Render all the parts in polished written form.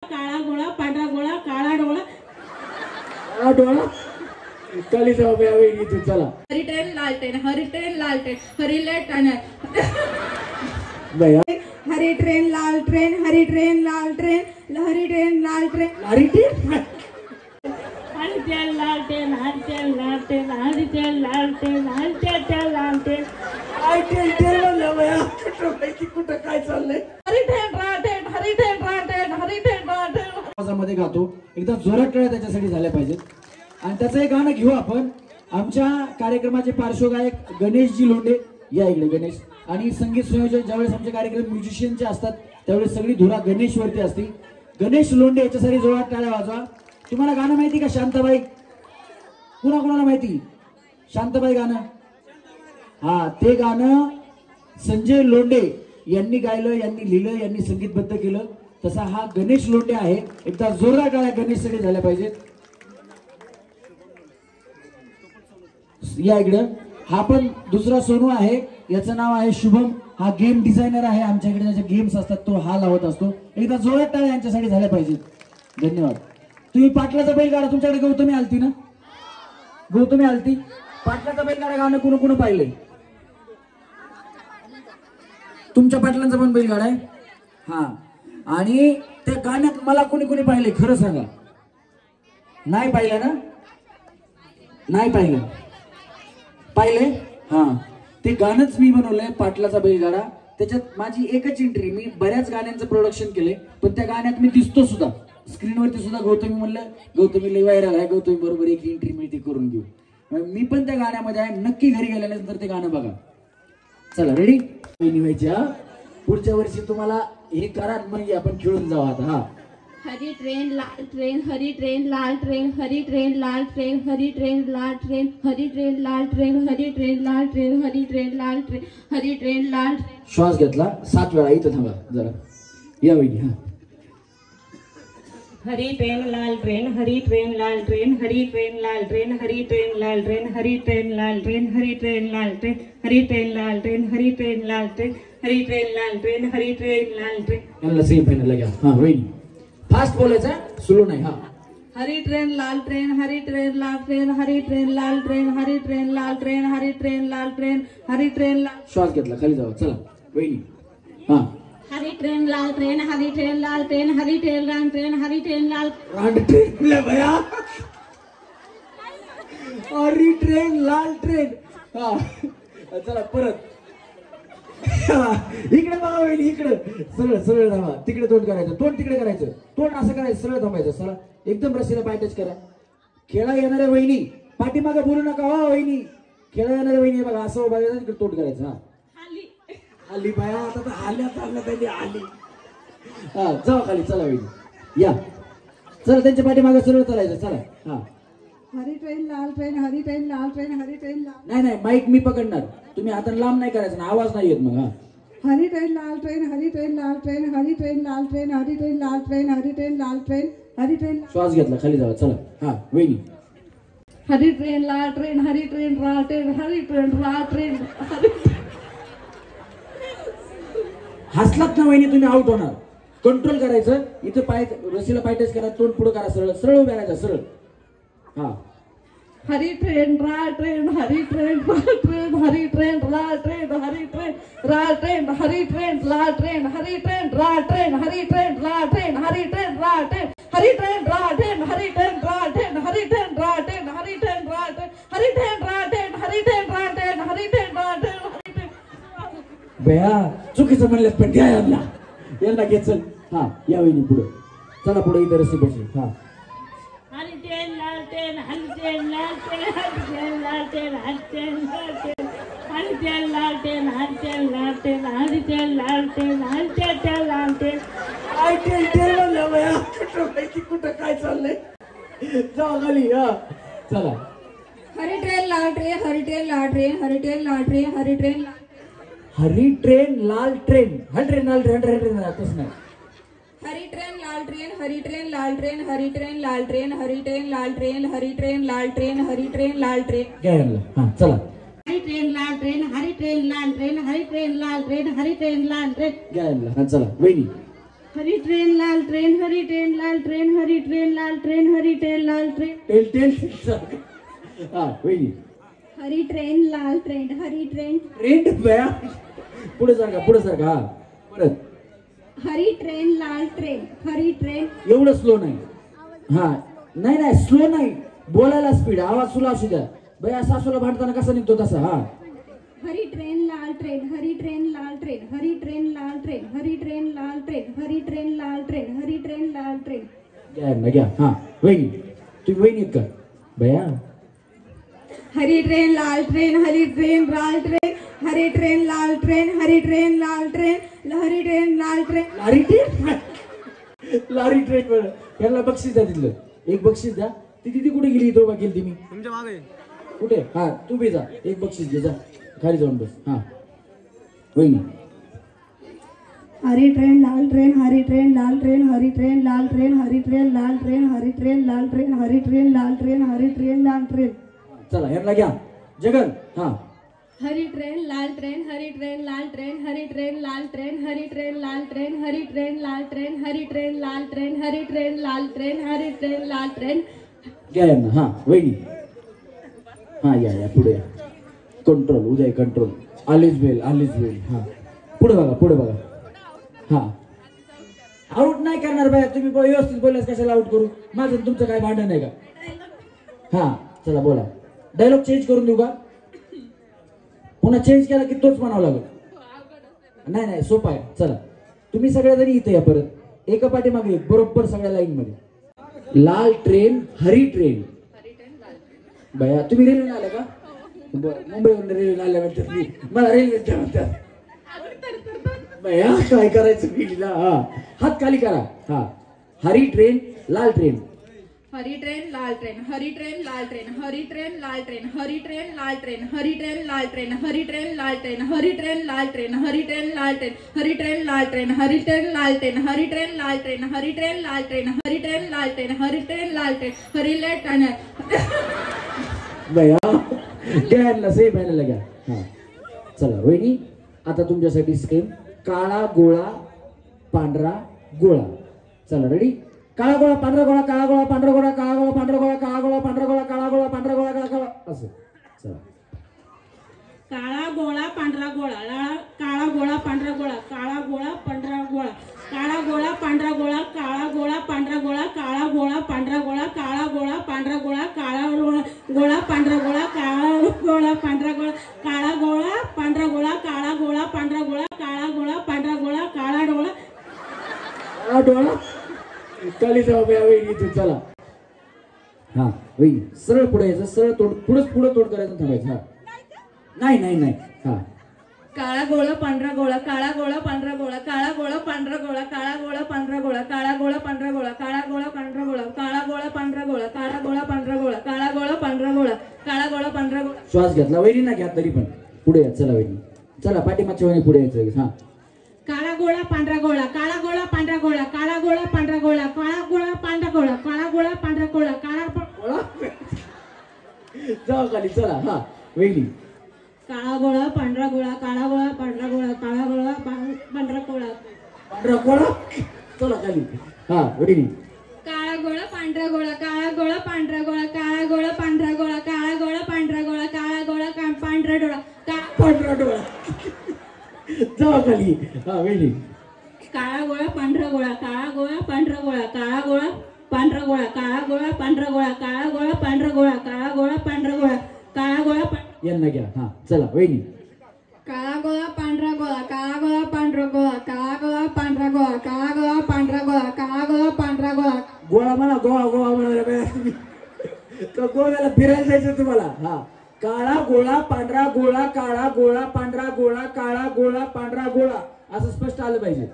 काळा गोळा पांढरा गोळा काळा डोळा काळा डोळा काली जाऊ यावेळी तू चला. हरी ट्रेन लाल ट्रेन हरी ट्रेन लाल ट्रेन हरी लेट आणि भैया हरी ट्रेन लाल ट्रेन हरी ट्रेन लाल ट्रेन हरी ट्रेन लाल train Hari train Hari train लाल ट्रेन हरी ट्रेन लाल ट्रेन हरी ट्रेन लाल ट्रेन हरी ट्रेन लाल ट्रेन काय ट्रेन म्हणलं भैया कुठं काय चाललंय. हरी ट्रेन लाल ट्रेन हरी ट्रेन लाल ट्रेन हरी ट्रेन लाल ट्रेन आवाजामध्ये गातो एकदा जोरात टाळ्या त्याच्यासाठी झाल्या पाहिजेत. आणि त्याचं एक गाणं घेऊ आपण. आमच्या कार्यक्रमाचे पार्श्वगायक गणेशजी लोंढे या इकडे गणेश आणि संगीत संयोजक ज्यावेळेस आमचे कार्यक्रम म्युझिशियनचे असतात त्यावेळेस सगळी धुरा गणेशवरती असते. गणेश लोंढे याच्यासाठी जोरात टाळ्या वाजवा. तुम्हाला गाणं माहिती का शांताबाई? कुणाला माहिती शांताबाई गाणं? हा ते गाणं संजय लोंढे यांनी गायलं, यांनी लिहिलं, यांनी संगीतबद्ध केलं. तसा हा गणेश लोंढे आहे. एकदा जोरदार टाळ्या गणेशसाठी झाल्या पाहिजेत. या इकडं हा पण दुसरा सोनू आहे. याचं नाव आहे शुभम. हा गेम डिझायनर आहे. आमच्याकडे ज्याचे गेम्स असतात तो हा लावत असतो. एकदा जोरात टाळ्या यांच्यासाठी झाल्या पाहिजेत. धन्यवाद. तुम्ही पाटलाचा बैलगाडा तुमच्याकडे गौतमी आलती ना? गौतमी आलती. पाटलाचा बैलगाडा गाणं कुणा पाहिलंय? तुमच्या पाटलांचा पण बैलगाडा आहे. हा आणि त्या गाण्यात मला कोणी पाहिलंय खरं सांगा. नाही पाहिलं ना? नाही पाहिलं. पाहिलंय? हा ते गाणंच मी बनवलंय पाटलाचा बैलगाडा. त्याच्यात माझी एकच एंट्री. मी बऱ्याच गाण्यांचं प्रोडक्शन केलंय पण त्या गाण्यात मी दिसतो सुद्धा स्क्रीनवरती सुद्धा. गौतमी म्हणलं गौतमी लय व्हायरल आहे, गौतमी बरोबर एक एंट्री मिळते करून घेऊ. मी पण त्या गाण्यामध्ये आहे. नक्की घरी गेल्यानंतर ते गाणं बघा. चला रेडी व्हायच्या. पुढच्या वर्षी तुम्हाला हे करा म्हणजे आपण खेळून जाऊ आता. हा हरी ट्रेन लाल ट्रेन हरी ट्रेन लाल ट्रेन हरी ट्रेन लाल ट्रेन हरी ट्रेन लाल ट्रेन हरी ट्रेन लाल ट्रेन हरी ट्रेन लाल ट्रेन हरी ट्रेन लाल ट्रेन हरी ट्रेन लाल. श्वास घेतला 7 वेळा. इथं थांबा जरा. या वहिनी. हा हरी ट्रेन लाल ट्रेन हरी ट्रेन लाल ट्रेन हरी ट्रेन लाल ट्रेन हरी ट्रेन लाल ट्रेन हरी ट्रेन लाल ट्रेन हरी ट्रेन लाल ट्रेन हरी ट्रेन लाल ट्रेन हरी ट्रेन लाल ट्रेन हरी ट्रेन लाल ट्रेन हरी ट्रेन लाल ट्रेन. यांना सेम फायनल घ्या. हा वहिनी फास्ट बोलायचं, स्लो नाही. हा हरी ट्रेन लाल ट्रेन हरी ट्रेन लाल ट्रेन हरी ट्रेन लाल ट्रेन हरी ट्रेन लाल ट्रेन हरी ट्रेन लाल ट्रेन हरी ट्रेन लाल. श्वास घेतला खाली जावा. चला वहिनी. हा हरी ट्रेन लाल ट्रेन हरी ट्रेन लाल ट्रेन हरी ट्रेन लाल ट्रेन हरी ट्रेन लाल ट्रेन भैया. हरी ट्रेन लाल ट्रेन. हा चला परत. इकडे बघा वहिनी इकडे. सरळ धावा. तिकडे तोंड करायचं. तोंड तिकडे करायचं. तोंड असं करायचं. सरळ थांबायचं. सरळ एकदम रस्सीला पाय टच करा. खेळा येणाऱ्या वहिनी पाठीमागे बोलू नका. हो वहिनी खेळा येणाऱ्या वहिनी बघा असं बघायचं. तिकडे तोंड करायचं. हा आली बाया. आता तर आल्या चालल्या त्यांनी आली. हा जाऊ खाली. चला वहिनी या. चला त्यांच्या पाठीमागे सरळ चालायचं. चला. हा हरी ट्रेन लाल ट्रेन हरी ट्रेन लाल ट्रेन हरी ट्रेन लाल. नाही माईक मी पकडणार. तुम्ही हाताने लांब नाही करायचं ना. आवाज नाही येत मग. हा हरी ट्रेन लाल ट्रेन हरी ट्रेन लाल ट्रेन हरी ट्रेन लाल ट्रेन हरी ट्रेन लाल ट्रेन हरी ट्रेन लाल ट्रेन हरी ट्रेन. श्वास घेतला खाली जावा. चला. हा वहिनी हरी ट्रेन लाल ट्रेन हरी ट्रेन लाल ट्रेन हरी ट्रेन लाल ट्रेन. हसलात ना वहिनी तुम्ही आउट होणार. कंट्रोल करायचं. इथं पाय रस्सीला पाय टच करा. तोंड पुढे करा. सरळ उभ्या राहायचं. सरळ. हा हरी ट्रेन लाल ट्रेन हरी ट्रेन लाल ट्रेन हरी ट्रेन लाल ट्रेन हरी ट्रेन लाल ट्रेन हरी ट्रेन लाल ट्रेन हरी ट्रेन लाल ट्रेन हरी ट्रेन लाल ट्रेन हरी ट्रेन लाल ट्रेन हरी ट्रेन लाल ट्रेन हरी ट्रेन लाल ट्रेन हरी ट्रेन लाल ट्रेन हरी ट्रेन लाल ट्रेन हरी ट्रेन लाल ट्रेन हरी ट्रेन लाल ट्रेन हरी ट्रेन लाल ट्रेन हरी ट्रेन. भैया चुकीचं म्हणलं पण घ्या यांना घे. चल. हा या वहिनी पुढे. चला पुढे. इथं रस्सी बसली. हा हरी ट्रेन लाल ट्रेन हरी ट्रेन लाल ट्रेन हरी ट्रेन लाल ट्रेन हरी ट्रेन लाल ट्रेन हरी ट्रेन लाल ट्रेन हरी ट्रेन लाल ट्रेन हरी ट्रेन लाल ट्रेन हरी ट्रेन लाल ट्रेन. काय ट्रेन म्हणलं भैया. कुठं काय चाललंय. जाऊ खाली. हा चला. हरी ट्रेन लाल ट्रेन हरी ट्रेन लाल ट्रेन हरी ट्रेन लाल ट्रेन हरी ट्रेन लाल. हरी ट्रेन लाल ट्रेन. हंड्रेड लाल ट्रेन. तसं नाही. हरी ट्रेन लाल ट्रेन हरी ट्रेन लाल ट्रेन हरी ट्रेन लाल ट्रेन हरी ट्रेन लाल ट्रेन हरी ट्रेन लाल ट्रेन हरी ट्रेन लाल ट्रेन. काय म्हणलं. हा चला. हरी ट्रेन लाल ट्रेन हरी ट्रेन लाल ट्रेन हरी ट्रेन लाल ट्रेन हरी ट्रेन लाल ट्रेन. काय म्हणलं. हा चला वहिनी. हरी ट्रेन लाल ट्रेन हरी ट्रेन लाल ट्रेन हरी ट्रेन लाल ट्रेन हरी ट्रेन लाल ट्रेन टेल हा वहिनी हरी ट्रेन लाल ट्रेन हरी ट्रेन ट्रेंड बया पुढे सारखा हा परत हरी ट्रेन लाल ट्रेन हरी ट्रेन एवढं स्लो नाही हा नाही स्लो नाही बोलायला स्पीड आवाज सुला असू द्या बया सासूला भांडताना कसा निघतो तसा हा हरी ट्रेन लाल ट्रेन हरी ट्रेन लाल ट्रेन हरी ट्रेन लाल ट्रेन हरी ट्रेन लाल ट्रेन हरी ट्रेन लाल ट्रेन हरी ट्रेन लाल ट्रेन घ्या हा वहिनी तुम्ही वहिनी का बया हरी ट्रेन लाल ट्रेन हरी ट्रेन लाल ट्रेन हरी ट्रेन लाल ट्रेन हरी ट्रेन लाल ट्रेन हरी ट्रेन लाल ट्रेन लारी ट्रेन बरं यांना बक्षीस द्या तिथलं एक बक्षीस द्या ती तिथे कुठे गेली तो गेली तुम्ही तुमच्या मागे कुठे हा तू बी जा एक बक्षीस घे जा खाली जाऊन बस हा वहिनी हरी ट्रेन लाल ट्रेन हरी ट्रेन लाल ट्रेन हरी ट्रेन लाल ट्रेन हरी ट्रेन लाल ट्रेन हरी ट्रेन लाल ट्रेन हरी ट्रेन लाल ट्रेन हरी ट्रेन लाल ट्रेन चला यांना घ्या जगन हा हरी ट्रेन लाल ट्रेन हरी ट्रेन लाल ट्रेन हरी ट्रेन लाल ट्रेन हरी ट्रेन लाल ट्रेन हरी ट्रेन लाल ट्रेन हरी ट्रेन लाल ट्रेन हरी ट्रेन लाल ट्रेन हरी ट्रेन लाल ट्रेन घ्या यांना हा वहिनी हा या पुढे कंट्रोल उदय कंट्रोल आलीच बेल हा पुढे बघा हा आउट नाही करणार बाया तुम्ही व्यवस्थित बोलल्यास कशाला आउट करू माझं तुमचं काय भांडण नाही का हा चला बोला डायलॉग चेंज करून देऊ का पुन्हा चेंज केला की तोच म्हणावं लागेल नाही सोपा आहे चला तुम्ही सगळ्याजणी इथे या परत एका पाठीमागे बरोबर सगळ्या लाईन मध्ये लाल ट्रेन हरी ट्रेन भैया तुम्ही रेल्वे आले का मुंबईवरून रेल्वे आल्या म्हणतात मला रेल्वे म्हणतात भैया काय करायचं पिढीला हा हात खाली करा हा हरी ट्रेन लाल ट्रेन हरी ट्रेन लाल ट्रेन हरी ट्रेन लाल ट्रेन हरी ट्रेन लाल ट्रेन हरी ट्रेन लाल ट्रेन हरी ट्रेन लाल ट्रेन हरी ट्रेन लाल ट्रेन हरी ट्रेन लाल ट्रेन हरी ट्रेन लाल ट्रेन हरी ट्रेन लाल ट्रेन हरी ट्रेन लाल ट्रेन हरी ट्रेन लाल ट्रेन हरी ट्रेन लाल ट्रेन हरी ट्रेन लाल ट्रेन हरी ट्रेन लाल ट्रेन हरी लेट भैया घ्यायला सही पाहायला घ्या हा चला वहिनी आता तुमच्यासाठी स्कीम काळा गोळा पांढरा गोळा चला रेडी काळा गोळा पांढरा गोळा काळा गोळा पांढरा गोळा काळा गोळा पांढरा गोळा काळा गोळा पांढरा गोळा काळा गोळा पांढरा गोळा काळा गोळा असं चला काळा गोळा पांढरा गोळा काळा गोळा पांढरा गोळा काळा गोळा पांढरा गोळा काळा गोळा पांढरा गोळा काळा गोळा पांढरा गोळा काळा गोळा पांढरा गोळा काळा गोळा पांढरा गोळा काळा गोळा पांढरा गोळा काळा गोळा पांढरा गोळा काळा गोळा पांढरा गोळा काळा गोळा पांढरा गोळा काळा गोळा पांढरा गोळा काळा डोळा काली जाऊ वहिनी तू चला हा वहिनी सरळ पुढे यायचं सरळ तोड पुढे तोड करायचं थांबायचं हा नाही हा काळा गोळा पांढरा गोळा काळा गोळा पांढरा गोळा काळा गोळा पांढरा गोळा काळा गोळा पांढरा गोळा काळा गोळा पांढरा गोळा काळा गोळा पांढरा गोळा काळा गोळा पांढरा गोळा काळा गोळा पांढरा गोळा काळा गोळा पांढरा गोळा काळा गोळा पांढरा गोळा श्वास घेतला वहिनी ना घ्या तरी पण पुढे या चला वहिनी चला पाठीमागच्या वहिनी पुढे यायचं हा काळा गोळा पांढरा गोळा काळा गोळा पांढरा गोळा काळा गोळा पांढरा गोळा काळा गोळा पांढरा गोळा काळा गोळा पांढरा गोळा काळा गोळा जाऊ खाली चला हा वहिनी काळा गोळा पांढरा गोळा काळा गोळा पांढरा गोळा काळा गोळा पांढरा गोळा पांढरा गोळा चला खाली हा वहिनी काळा गोळा पांढरा गोळा काळा गोळा पांढरा गोळा काळा गोळा पांढरा गोळा काळा गोळा पांढरा गोळा काळा गोळा पांढरा डोळा पांढरा डोळा जाऊ खाली हा वहिनी काळा गोळा पांढरा गोळा काळा गोळा पांढरा गोळा काळा गोळा पांढरा गोळा काळा गोळा पांढरा गोळा काळा गोळा पांढरा गोळा काळा गोळा पांढरा गोळा काळा गोळा यांना घ्या हा चला वहिनी काळा गोळा पांढरा गोळा काळा गोळा पांढरा गोळा काळा गोळा पांढरा गोळा काळा गोळा पांढरा गोळा काळा गोळा पांढरा गोळा गोळा म्हणा गोळा म्हणा तर गोव्याला फिरायला जायचं तुम्हाला हा काळा गोळा पांढरा गोळा काळा गोळा पांढरा गोळा काळा गोळा पांढरा गोळा असं स्पष्ट आलं पाहिजे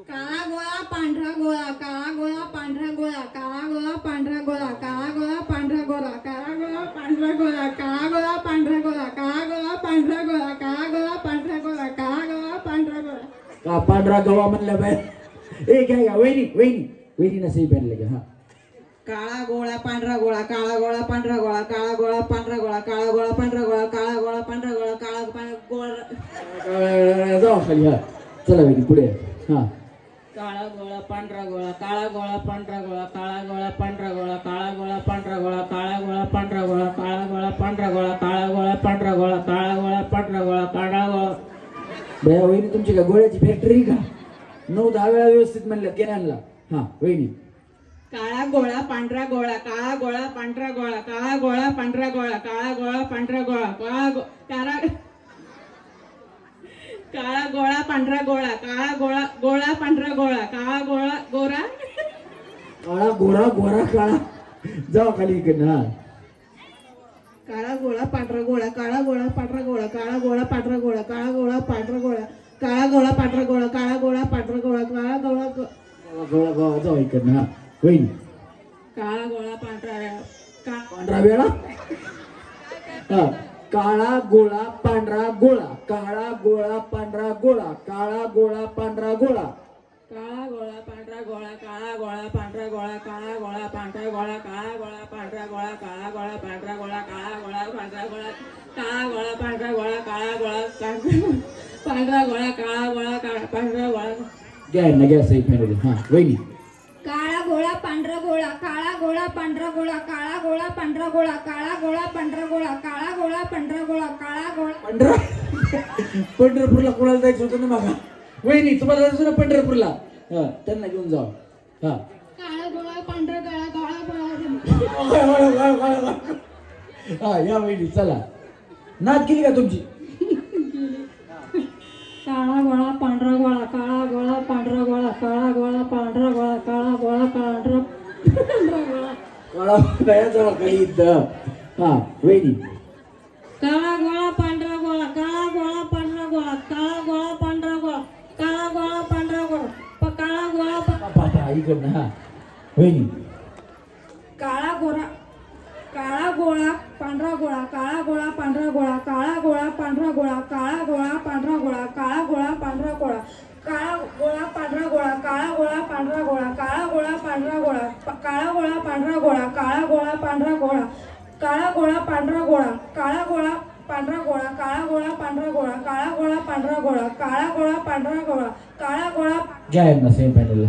काळा गोळा पांढरा गोळा काळा गोळा पांढरा गोळा काळा गोळा पांढरा गोळा काळा गोळा पांढरा गोळा काळा गोळा पांढरा गोळा काळा गोळा पांढरा गोळा काळा गोळा पांढरा गोळा काळा गोळा पांढरा गोळा काळा गोळा पांढरा गोळा का पांढरा गवा म्हणलं बाय ए घ्या वहिनी नसेही पॅनले घ्या हा काळा गोळा पांढरा गोळा काळा गोळा पांढरा गोळा काळा गोळा पांढरा गोळा काळा गोळा पांढरा गोळा काळा गोळा पांढरा गोळा काळा गोळा जाऊ खाली हा चला वहिनी पुढे हा काळा गोळा पांढरा गोळा काळा गोळा पांढरा गोळा काळा गोळा पांढरा गोळा काळा गोळा पांढरा गोळा काळा गोळा पांढरा गोळा काळा गोळा पांढरा गोळा काळा गोळा पांढरा गोळा काळा गोळा पांढरा गोळा काळा गोळा. बया वहिनी तुमची का गोळ्याची फॅक्टरी का? 9-10 वेळा व्यवस्थित म्हणलं केनाला. हा वहिनी. काळा गोळा पांढरा गोळा काळा गोळा पांढरा गोळा काळा गोळा पांढरा गोळा काळा गोळा पांढरा गोळा काळा गोळा पांढरा गोळा काळा गोळा गोळा पांढरा गोळा काळा गोळा गोरा काळा गोरा गोरा काळा. जाऊ खाली इकडनं. हा काळा गोळा पांढरा गोळा काळा गोळा पांढरा गोळा काळा गोळा पांढरा गोळा काळा गोळा पांढरा गोळा काळा गोळा पांढरा गोळा काळा गोळा पांढरा गोळा काळा गोळा गोळा गोळा जाऊ इकडनं. हा वहिनी. काळा गोळा पांढरा पांढरा वेळा. हा काळा गोळा पांढरा गोळा काळा गोळा पांढरा गोळा काळा गोळा पांढरा गोळा काळा गोळा पांढरा गोळा काळा गोळा पांढरा गोळा काळा गोळा पांढरा गोळा काळा गोळा पांढरा गोळा काळा गोळा पांढरा गोळा काळा गोळा पांढरा गोळा काळा गोळा पांढरा गोळा काळा गोळा पांढरा गोळा काळा गोळा पांढरा गोळा. घ्या ना घ्या सही फॅमिली. हा वहिनी. काळा गोळा पांढरा गोळा काळा गोळा पांढरा गोळा काळा गोळा पांढरा गोळा काळा गोळा पांढरा गोळा काळा गोळा पांढरा गोळा काळा गोळा. पंढरपूरला कोणाला जायचं होतं ना मागा. वहिनी तुम्हाला जायचं ना पंढरपूरला. हा त्यांना घेऊन जाऊ. हा काळा गोळा पांढरा गोळा काळा गोळा. हा या वहिनी चला. नाद केली का तुमची? काळा गोळा पांढरा गोळा काळा गोळा पांढरा गोळा काळा गोळा पांढरा गोळा काळा गोळा पांढरा गोळा. काळा जाऊ काही इथं. हा वहिनी. काळा गोळा पांढरा गोळा काळा गोळा पांढरा गोळा काळा गोळा पांढरा गोळा काळा गोळा पांढरा गोळा काळा गोळा पापा इकडनं. हा वहिनी. काळा गोळा काळा गोळा पांढरा गोळा काळा गोळा पांढरा गोळा काळा गोळा पांढरा गोळा काळा गोळा पांढरा गोळा काळा गोळा पांढरा गोळा काळा गोळा पांढरा गोळा काळा गोळा पांढरा गोळा काळा गोळा पांढरा गोळा काळा गोळा पांढरा गोळा काळा गोळा पांढरा गोळा काळा गोळा पांढरा गोळा काळा गोळा पांढरा गोळा काळा गोळा पांढरा गोळा काळा गोळा पांढरा गोळा काळा गोळा पांढरा गोळा काळा गोळा. घ्या ना सेम पॅनलला.